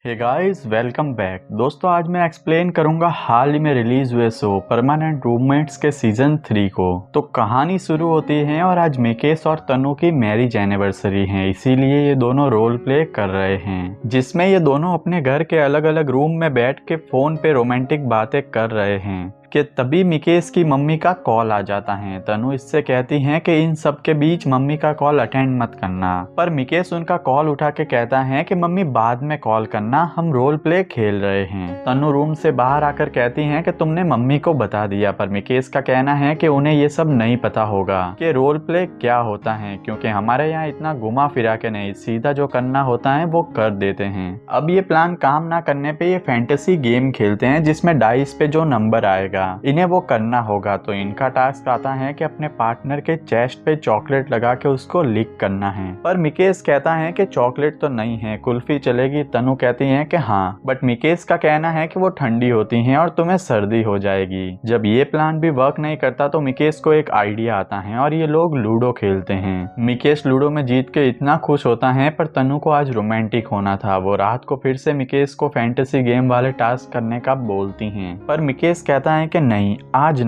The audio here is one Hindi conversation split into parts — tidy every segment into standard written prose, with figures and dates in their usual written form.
Hey guys, welcome back. दोस्तों, आज मैं एक्सप्लेन करूंगा हाल ही में रिलीज हुए शो परमानेंट रूममेट्स के सीजन 3 को। तो कहानी शुरू होती है और आज मिकेश और तनु की मैरिज एनिवर्सरी है, इसीलिए ये दोनों रोल प्ले कर रहे हैं, जिसमें ये दोनों अपने घर के अलग अलग रूम में बैठ के फोन पे रोमांटिक बातें कर रहे हैं कि तभी मिकेश की मम्मी का कॉल आ जाता है। तनु इससे कहती हैं कि इन सब के बीच मम्मी का कॉल अटेंड मत करना, पर मिकेश उनका कॉल उठा के कहता है कि मम्मी बाद में कॉल करना, हम रोल प्ले खेल रहे हैं। तनु रूम से बाहर आकर कहती हैं कि तुमने मम्मी को बता दिया, पर मिकेश का कहना है कि उन्हें ये सब नहीं पता होगा कि रोल प्ले क्या होता है, क्योंकि हमारे यहाँ इतना घुमा फिरा के नहीं, सीधा जो करना होता है वो कर देते हैं। अब ये प्लान काम ना करने पे ये फैंटेसी गेम खेलते हैं जिसमें डाइस पे जो नंबर आएगा इन्हें वो करना होगा। तो इनका टास्क आता है कि अपने पार्टनर के चेस्ट पे चॉकलेट लगा के उसको लिक करना है, पर मिकेश कहता है कि चॉकलेट तो नहीं है, कुल्फी चलेगी। तनु कहती है कि हाँ, बट मिकेश का कहना है कि वो ठंडी होती हैं और तुम्हें सर्दी हो जाएगी। जब ये प्लान भी वर्क नहीं करता तो मिकेश को एक आइडिया आता है और ये लोग लूडो खेलते हैं। मिकेश लूडो में जीत के इतना खुश होता है, पर तनु को आज रोमांटिक होना था। वो रात को फिर से मिकेश को फैंटेसी गेम वाले टास्क करने का बोलती हैं, पर मिकेश कहता है कि नहीं, आज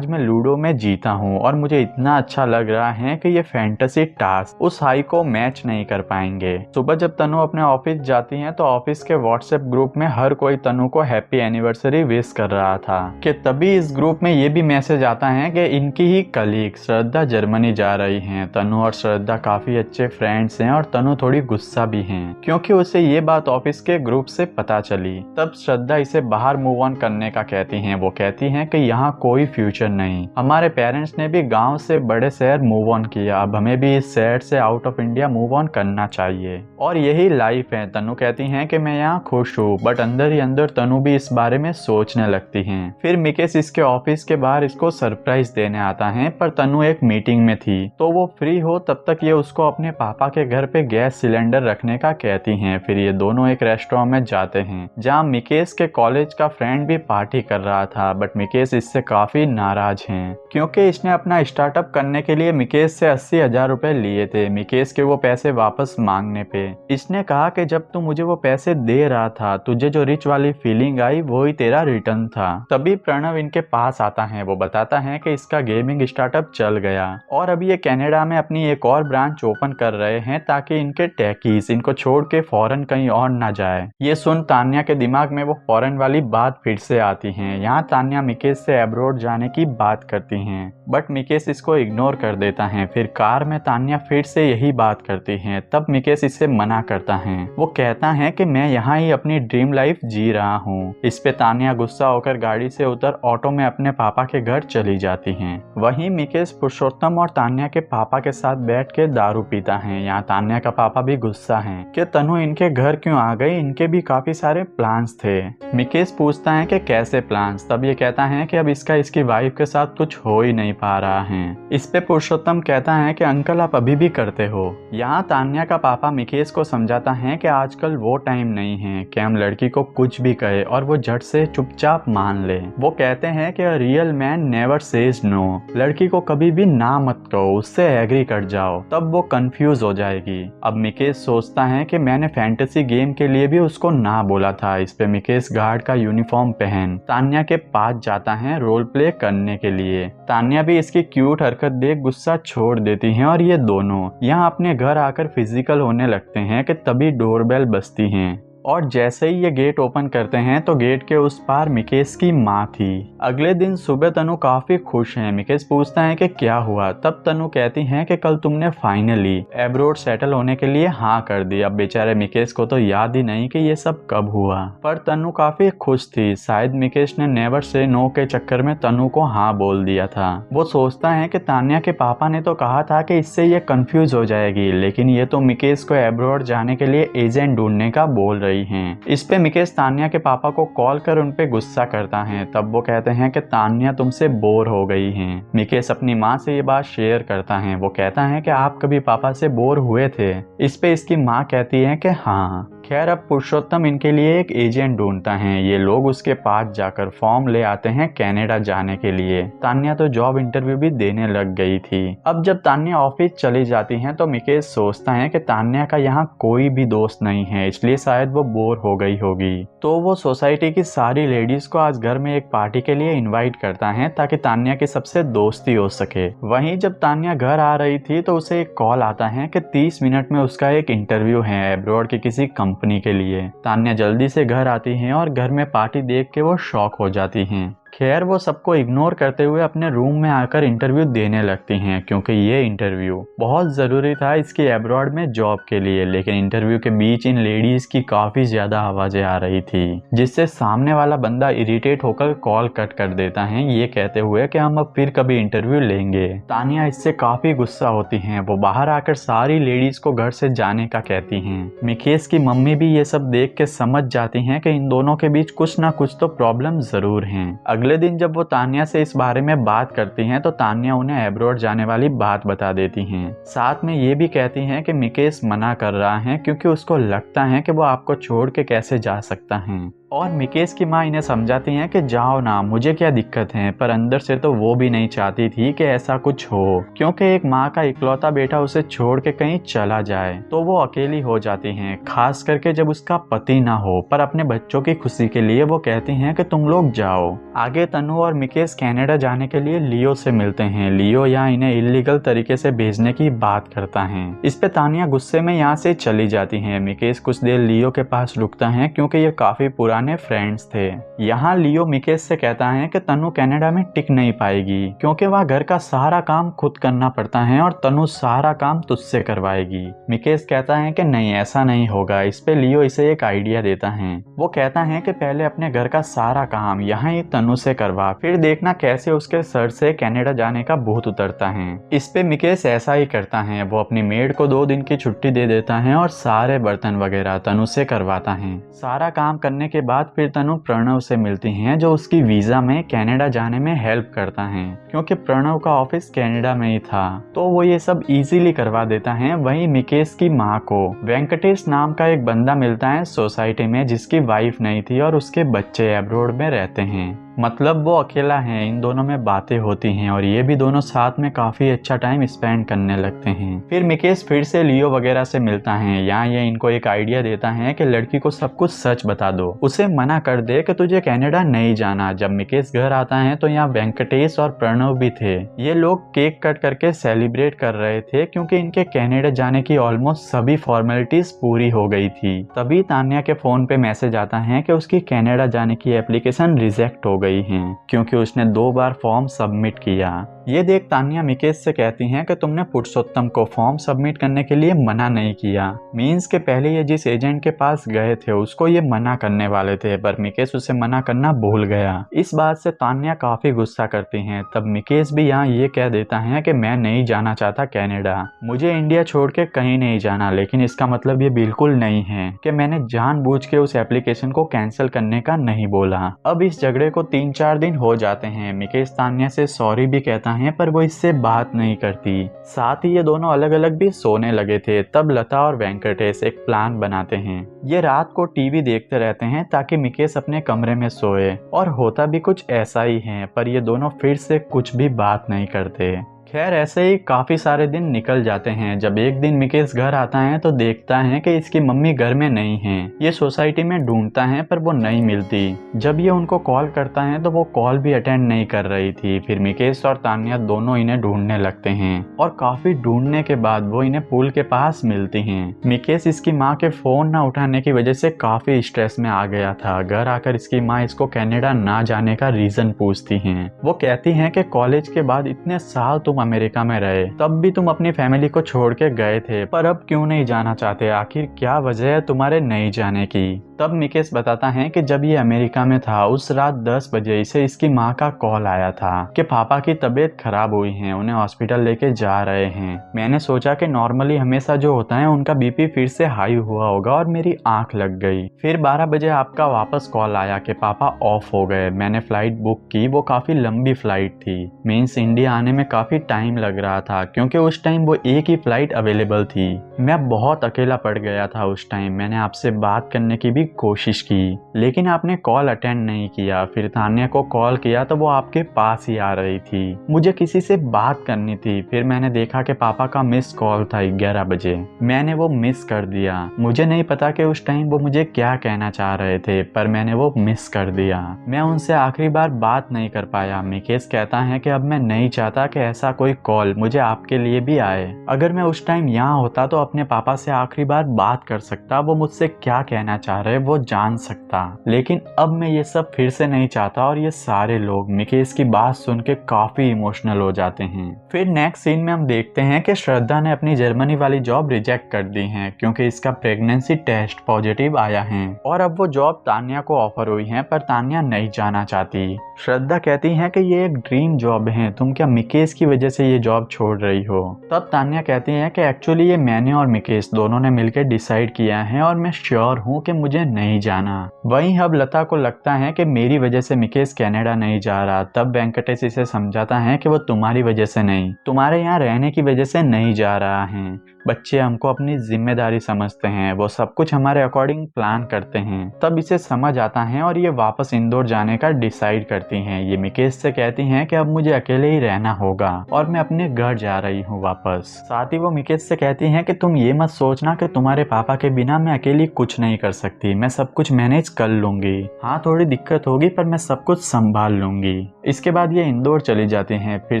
मैं लूडो में जीता हूँ और मुझे इतना अच्छा लग रहा है कि ये फैंटेसी टास्क उस हाई को मैच नहीं कर पाएंगे। सुबह जब तनु अपने ऑफिस जाती है तो ऑफिस के व्हाट्सएप ग्रुप में हर कोई तनु को हैप्पी एनिवर्सरी विश कर रहा था कि तभी इस ग्रुप में ये भी मैसेज आता है कि इनकी ही कलीग श्रद्धा जर्मनी जा रही हैं। तनु और श्रद्धा काफी अच्छे फ्रेंड्स हैं और तनु थोड़ी गुस्सा भी है क्योंकि उसे ये बात ऑफिस के ग्रुप से पता चली। तब श्रद्धा इसे बाहर मूव ऑन करने का कहती है। वो कहती है कि यहाँ कोई फ्यूचर नहीं, हमारे पेरेंट्स ने भी गांव से बड़े शहर मूव ऑन किया, अब हमें भी इस शहर से out of India move on करना चाहिए और यही लाइफ है। तनु कहती हैं कि मैं यहाँ खुश हूँ, बट अंदर ही अंदर तनु भी इस बारे में सोचने लगती हैं। फिर मिकेश इसके ऑफिस के बाहर इसको सरप्राइज देने आता है, पर तनु एक मीटिंग में थी तो वो फ्री हो तब तक ये उसको अपने पापा के घर पे गैस सिलेंडर रखने का कहती हैं। फिर ये दोनों एक रेस्टोरेंट में जाते हैं जहाँ मिकेश के कॉलेज का फ्रेंड भी पार्टी कर रहा था, बट मिकेश इससे काफी नाराज हैं क्योंकि इसने अपना स्टार्टअप करने के लिए मिकेश से 80,000 रुपए लिए थे। मिकेश के वो पैसे वापस मांगने पे इसने कहा कि जब तू मुझे वो पैसे दे रहा था तुझे जो रिच वाली फीलिंग आई वो ही तेरा रिटर्न था। तभी प्रणव इनके पास आता है। वो बताता है कि इसका गेमिंग स्टार्टअप चल गया और अभी ये कनाडा में अपनी एक और ब्रांच ओपन कर रहे हैं ताकि इनके टेकीज इनको छोड़ के फॉरेन कहीं और ना जाए। ये सुन तान्या के दिमाग में वो फॉरेन वाली बात फिर से आती है। यहाँ तान्या मिकेश से अब्रॉड जाने की बात करती हैं, बट मिकेश इसको इग्नोर कर देता है। फिर कार में तान्या फिर से यही बात करती है, तब मिकेश इसे मना करता है। वो कहता है कि मैं यहाँ ही अपनी ड्रीम लाइफ जी रहा हूँ। इस पे तान्या गुस्सा होकर गाड़ी से उतर ऑटो में अपने पापा के घर चली जाती हैं। वहीं मिकेश पुरुषोत्तम और तान्या के पापा के साथ बैठ के दारू पीता है। यहाँ तान्या का पापा भी गुस्सा है कि तनु इनके घर क्यों आ गई, इनके भी काफी सारे प्लान्स थे। मिकेश पूछता है कि कैसे प्लान्स, तब ये कहता है कि अब इसकी वाइफ के साथ कुछ हो ही नहीं पा रहा है। इस पे पुरुषोत्तम कहता है कि अंकल आप अभी भी करते हो। यहाँ तान्या का पापा मिकेश को समझाता है कि आजकल वो टाइम नहीं है कि हम लड़की को कुछ भी कहे और वो झट से चुपचाप मान ले। वो कहते हैं कि real man never says no, लड़की को कभी भी ना मत कहो, उससे एग्री कर जाओ, तब वो कंफ्यूज हो जाएगी। अब मिकेश सोचता है कि मैंने फैंटेसी गेम के लिए भी उसको ना बोला था। इस पे मिकेश गार्ड का यूनिफॉर्म पहन तान्या के पास जाता है रोल प्ले करने के लिए। तान्या भी इसकी क्यूट हरकत देख गुस्सा छोड़ देती हैं और ये दोनों यहाँ अपने घर आकर फिजिकल होने लगते हैं कि तभी डोरबेल बजती हैं और जैसे ही ये गेट ओपन करते हैं तो गेट के उस पार मिकेश की माँ थी। अगले दिन सुबह तनु काफी खुश है। मिकेश पूछता है कि क्या हुआ, तब तनु कहती है कि कल तुमने फाइनली एब्रोड सेटल होने के लिए हाँ कर दी। अब बेचारे मिकेश को तो याद ही नहीं कि ये सब कब हुआ, पर तनु काफी खुश थी। शायद मिकेश ने नेवर से नो के चक्कर में तनु को हाँ बोल दिया था। वो सोचता है कि तान्या के पापा ने तो कहा था कि इससे ये कंफ्यूज हो जाएगी, लेकिन ये तो मिकेश को एब्रोड जाने के लिए एजेंट ढूंढने का बोल रही हैं। इस पे मिकेश तान्या के पापा को कॉल कर उन पे गुस्सा करता है। तब वो कहते हैं कि तान्या तुमसे बोर हो गई हैं। मिकेश अपनी माँ से ये बात शेयर करता है। वो कहता है कि आप कभी पापा से बोर हुए थे। इस पे इसकी माँ कहती है कि हाँ, खैर अब पुरुषोत्तम इनके लिए एक एजेंट ढूंढता है। ये लोग उसके पास जाकर फॉर्म ले आते हैं कनाडा जाने के लिए। तान्या तो जॉब इंटरव्यू भी देने लग गई थी। अब जब तान्या ऑफिस चली जाती है तो मिकेश सोचता है कि तान्या का यहाँ कोई भी दोस्त नहीं है, इसलिए शायद वो बोर हो गई होगी। तो वो सोसाइटी की सारी लेडीज को आज घर में एक पार्टी के लिए इनवाइट करता है ताकि तान्या की सबसे दोस्ती हो सके। वहीं जब तान्या घर आ रही थी तो उसे एक कॉल आता है कि 30 मिनट में उसका एक इंटरव्यू है एब्रॉड की किसी कंपनी के लिए। तान्या जल्दी से घर आती है और घर में पार्टी देख के वो शॉक हो जाती हैं। खैर वो सबको इग्नोर करते हुए अपने रूम में आकर इंटरव्यू देने लगती हैं, क्योंकि ये इंटरव्यू बहुत ज़रूरी था इसकी एब्रॉड में जॉब के लिए। लेकिन इंटरव्यू के बीच इन लेडीज़ की काफ़ी ज़्यादा आवाज़ें आ रही थी, जिससे सामने वाला बंदा इरिटेट होकर कॉल कट कर देता है, ये कहते हुए कि हम अब फिर कभी इंटरव्यू लेंगे। तान्या इससे काफ़ी गुस्सा होती हैं। वो बाहर आकर सारी लेडीज़ को घर से जाने का कहती हैं। मिकेश की मम्मी भी ये सब देख के समझ जाती हैं कि इन दोनों के बीच कुछ ना कुछ तो प्रॉब्लम ज़रूर हैं। अगले दिन जब वो तान्या से इस बारे में बात करती हैं तो तान्या उन्हें एब्रॉड जाने वाली बात बता देती हैं। साथ में ये भी कहती हैं कि मिकेश मना कर रहा है क्योंकि उसको लगता है कि वो आपको छोड़ के कैसे जा सकता है। और मिकेश की माँ इन्हें समझाती हैं कि जाओ ना, मुझे क्या दिक्कत है। पर अंदर से तो वो भी नहीं चाहती थी कि ऐसा कुछ हो, क्योंकि एक माँ का इकलौता बेटा उसे छोड़ के कहीं चला जाए तो वो अकेली हो जाती हैं, खास करके जब उसका पति ना हो। पर अपने बच्चों की खुशी के लिए वो कहती हैं कि तुम लोग जाओ। आगे तनु और मिकेश कनाडा जाने के लिए लियो से मिलते हैं। लियो यहाँ इन्हें इलीगल तरीके से भेजने की बात करता है। इस पे तान्या गुस्से में यहाँ से चली जाती है। मिकेश कुछ देर लियो के पास रुकता है क्योंकि ये काफी पुराने फ्रेंड्स थे। यहाँ लियो मिकेश से कहता है कि तनु कनाडा में टिक नहीं पाएगी क्योंकि वहाँ घर का सारा काम खुद करना पड़ता है और तनु सारा काम तुझसे करवाएगी। मिकेश कहता है कि नहीं, ऐसा नहीं होगा। इस पे लियो इसे एक आइडिया देता है। वो कहता है कि पहले अपने घर का सारा काम यहाँ ही तनु से करवा, फिर देखना कैसे उसके सर से कनाडा जाने का भूत उतरता है। इस पे मिकेश ऐसा ही करता है। वो अपनी मेड को 2 दिन की छुट्टी दे देता है और सारे बर्तन वगैरह तनु से करवाता है। सारा काम करने के बाद फिर तनु प्रणव से मिलती हैं, जो उसकी वीजा में कनाडा जाने में हेल्प करता है क्योंकि प्रणव का ऑफिस कनाडा में ही था, तो वो ये सब इजीली करवा देता है। वहीं मिकेश की माँ को वेंकटेश नाम का एक बंदा मिलता है सोसाइटी में, जिसकी वाइफ नहीं थी और उसके बच्चे एब्रॉड में रहते हैं। मतलब वो अकेला है। इन दोनों में बातें होती हैं और ये भी दोनों साथ में काफी अच्छा टाइम स्पेंड करने लगते हैं। फिर मिकेश फिर से लियो वगैरह से मिलता है। यहाँ ये इनको एक आइडिया देता है कि लड़की को सब कुछ सच बता दो, उसे मना कर दे कि तुझे कनाडा नहीं जाना। जब मिकेश घर आता है तो यहाँ वेंकटेश और प्रणव भी थे। ये लोग केक कट करके सेलिब्रेट कर रहे थे क्योंकि इनके कनाडा जाने की ऑलमोस्ट सभी फॉर्मेलिटीज पूरी हो गई थी। तभी तान्या के फोन पे मैसेज आता है कि उसकी कनाडा जाने की एप्लीकेशन रिजेक्ट हो गई है क्योंकि उसने 2 बार फॉर्म सबमिट किया। ये देख तान्या मिकेश से कहती हैं कि तुमने पुरुषोत्तम को फॉर्म सबमिट करने के लिए मना नहीं किया। मीन्स के पहले ये जिस एजेंट के पास गए थे उसको ये मना करने वाले थे, पर मिकेश उसे मना करना भूल गया। इस बात से तान्या काफी गुस्सा करती हैं। तब मिकेश भी यहाँ ये कह देता है कि मैं नहीं जाना चाहता कनाडा, मुझे इंडिया छोड़ के कहीं नहीं जाना। लेकिन इसका मतलब ये बिल्कुल नहीं है कि मैंने जानबूझ के उस एप्लीकेशन को कैंसिल करने का नहीं बोला। अब इस झगड़े को 3-4 दिन हो जाते हैं। मिकेश तान्या से सॉरी भी कहता है पर वो इससे बात नहीं करती। साथ ही ये दोनों अलग अलग भी सोने लगे थे। तब लता और वेंकटेश एक प्लान बनाते हैं। ये रात को टीवी देखते रहते हैं ताकि मिकेश अपने कमरे में सोए, और होता भी कुछ ऐसा ही है। पर ये दोनों फिर से कुछ भी बात नहीं करते। खैर ऐसे ही काफी सारे दिन निकल जाते हैं। जब एक दिन मिकेश घर आता है तो देखता है कि इसकी मम्मी घर में नहीं है। ये सोसाइटी में ढूंढता है पर वो नहीं मिलती। जब ये उनको कॉल करता है तो वो कॉल भी अटेंड नहीं कर रही थी। फिर मिकेश और तान्या दोनों इन्हें ढूंढने लगते हैं और काफी ढूंढने के बाद वो इन्हें पुल के पास मिलती हैं। मिकेश इसकी माँ के फोन न उठाने की वजह से काफी स्ट्रेस में आ गया था। घर आकर इसकी माँ इसको कनाडा ना जाने का रीजन पूछती है। वो कहती है कि कॉलेज के बाद इतने साल तुम अमेरिका में रहे, तब भी तुम अपनी फैमिली को छोड़ के गए थे, पर अब क्यों नहीं जाना चाहते? आखिर क्या वजह है तुम्हारे नहीं जाने की? तब मिकेश बताता है कि जब ये अमेरिका में था उस रात 10 बजे इसे इसकी माँ का कॉल आया था कि पापा की तबीयत खराब हुई है, उन्हें हॉस्पिटल लेके जा रहे हैं। मैंने सोचा कि नॉर्मली हमेशा जो होता है उनका बीपी फिर से हाई हुआ होगा और मेरी आंख लग गई। फिर 12 बजे आपका वापस कॉल आया कि पापा ऑफ हो गए। मैंने फ्लाइट बुक की, वो काफी लंबी फ्लाइट थी। मीन्स इंडिया आने में काफी टाइम लग रहा था क्योंकि उस टाइम वो एक ही फ्लाइट अवेलेबल थी। मैं बहुत अकेला पड़ गया था उस टाइम। मैंने आपसे बात करने की भी कोशिश की लेकिन आपने कॉल अटेंड नहीं किया। फिर तान्या को कॉल किया तो वो आपके पास ही आ रही थी। मुझे किसी से बात करनी थी। फिर मैंने देखा कि पापा का मिस कॉल था 11 बजे। मैंने वो मिस कर दिया। मुझे नहीं पता कि उस टाइम वो मुझे क्या कहना चाह रहे थे, पर मैंने वो मिस कर दिया। मैं उनसे आखिरी बार बात नहीं कर पाया। मिकेश कहता है कि अब मैं नहीं चाहता कि ऐसा कोई कॉल मुझे आपके लिए भी आए। अगर मैं उस टाइम यहाँ होता तो अपने पापा से आखिरी बार बात कर सकता, वो मुझसे क्या कहना चाह रहे वो जान सकता। लेकिन अब मैं ये सब फिर से नहीं चाहता। और ये सारे लोग मिकेश की बात सुन के काफी इमोशनल हो जाते हैं। फिर नेक्स्ट सीन में हम देखते हैं कि श्रद्धा ने अपनी जर्मनी वाली जॉब रिजेक्ट कर दी है क्योंकि इसका प्रेगनेंसी टेस्ट पॉजिटिव आया है और अब वो जॉब तान्या को ऑफर हुई है, पर तान्या नहीं जाना चाहती। श्रद्धा कहती है कि ये एक ड्रीम जॉब है, तुम क्या मिकेश की वजह से ये जॉब छोड़ रही हो। तब तान्या कहती है कि एक्चुअली ये मैंने और मिकेश दोनों ने मिलकर डिसाइड किया है और मैं श्योर हूँ कि मुझे नहीं जाना। वहीं अब लता को लगता है कि मेरी वजह से मिकेश कनाडा नहीं जा रहा। तब वेंकटेश इसे समझाता है कि वो तुम्हारी वजह से नहीं, तुम्हारे यहाँ रहने की वजह से नहीं जा रहा है। बच्चे हमको अपनी जिम्मेदारी समझते हैं, वो सब कुछ हमारे अकॉर्डिंग प्लान करते हैं। तब इसे समझ आता है और ये वापस इंदौर जाने का डिसाइड करती हैं। ये मिकेश से कहती हैं कि अब मुझे अकेले ही रहना होगा और मैं अपने घर जा रही हूँ वापस। साथ ही वो मिकेश से कहती हैं कि तुम ये मत सोचना कि तुम्हारे पापा के बिना मैं अकेली कुछ नहीं कर सकती, मैं सब कुछ मैनेज कर लूंगी। हाँ थोड़ी दिक्कत होगी पर मैं सब कुछ संभाल लूंगी। इसके बाद ये इंदौर चली जाती हैं। फिर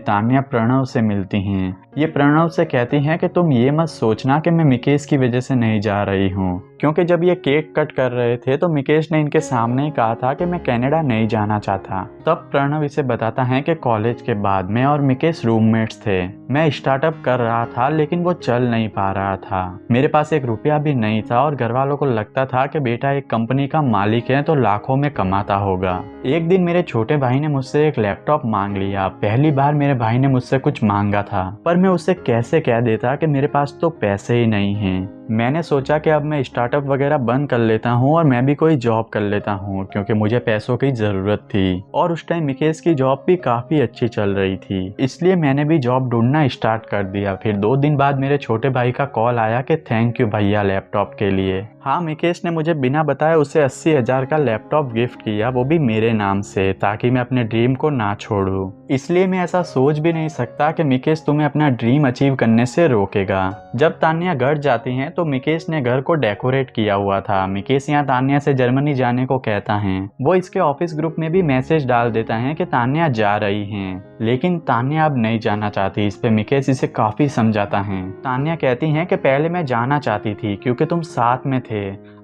तान्या प्रणव से मिलती हैं। ये प्रणव से कहती हैं कि तुम ये मत सोचना कि मैं मिकेश की वजह से नहीं जा रही हूँ, क्योंकि जब ये केक कट कर रहे थे तो मिकेश ने इनके सामने ही कहा था कि मैं कनाडा नहीं जाना चाहता। तब प्रणव इसे बताता है कि कॉलेज के बाद मैं और मिकेश रूममेट्स थे। मैं स्टार्टअप कर रहा था लेकिन वो चल नहीं पा रहा था। मेरे पास एक रुपया भी नहीं था और घर वालों को लगता था कि बेटा एक कंपनी का मालिक है तो लाखों में कमाता होगा। एक दिन मेरे छोटे भाई ने मुझसे एक लैपटॉप मांग लिया। पहली बार मेरे भाई ने मुझसे कुछ मांगा था, पर मैं उसे कैसे कह देता कि मेरे पास तो पैसे ही नहीं हैं। मैंने सोचा कि अब मैं स्टार्टअप वगैरह बंद कर लेता हूँ और मैं भी कोई जॉब कर लेता हूँ, क्योंकि मुझे पैसों की ज़रूरत थी और उस टाइम मिकेश की जॉब भी काफ़ी अच्छी चल रही थी। इसलिए मैंने भी जॉब ढूंढना स्टार्ट कर दिया। फिर 2 दिन बाद मेरे छोटे भाई का कॉल आया कि थैंक यू भैया लैपटॉप के लिए। हाँ मिकेश ने मुझे बिना बताए उसे 80,000 का लैपटॉप गिफ्ट किया, वो भी मेरे नाम से, ताकि मैं अपने ड्रीम को ना छोड़ूं। इसलिए मैं ऐसा सोच भी नहीं सकता कि मिकेश तुम्हें अपना ड्रीम अचीव करने से रोकेगा। जब तान्या घर जाती हैं तो मिकेश ने घर को डेकोरेट किया हुआ था। मिकेश यहाँ तान्या से जर्मनी जाने को कहता है। वो इसके ऑफिस ग्रुप में भी मैसेज डाल देता है कि तान्या जा रही हैं, लेकिन तान्या अब नहीं जाना चाहती। इस पे मिकेश इसे काफी समझाता है। तान्या कहती है कि पहले मैं जाना चाहती थी क्योंकि तुम साथ में थे,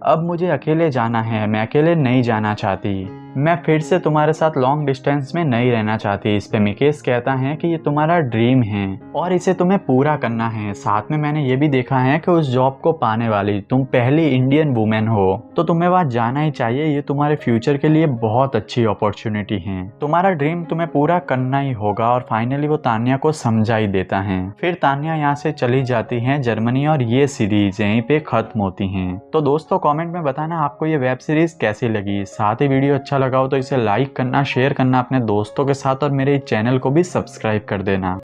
अब मुझे अकेले जाना है, मैं अकेले नहीं जाना चाहती। मैं फिर से तुम्हारे साथ लॉन्ग डिस्टेंस में नहीं रहना चाहती। इस पे मिकेश कहता है कि ये तुम्हारा ड्रीम है और इसे तुम्हें पूरा करना है। साथ में मैंने ये भी देखा है कि उस जॉब को पाने वाली तुम पहली इंडियन वुमेन हो, तो तुम्हें वहाँ जाना ही चाहिए। ये तुम्हारे फ्यूचर के लिए बहुत अच्छी अपॉर्चुनिटी है। तुम्हारा ड्रीम तुम्हें पूरा करना ही होगा। और फाइनली वो तान्या को समझा ही देता है। फिर तान्या यहाँ से चली जाती है जर्मनी और ये सीरीज यहीं पे खत्म होती है। तो दोस्तों कमेंट में बताना आपको ये वेब सीरीज कैसी लगी। साथ ही वीडियो अच्छा लगा हो तो इसे लाइक करना, शेयर करना अपने दोस्तों के साथ और मेरे चैनल को भी सब्सक्राइब कर देना।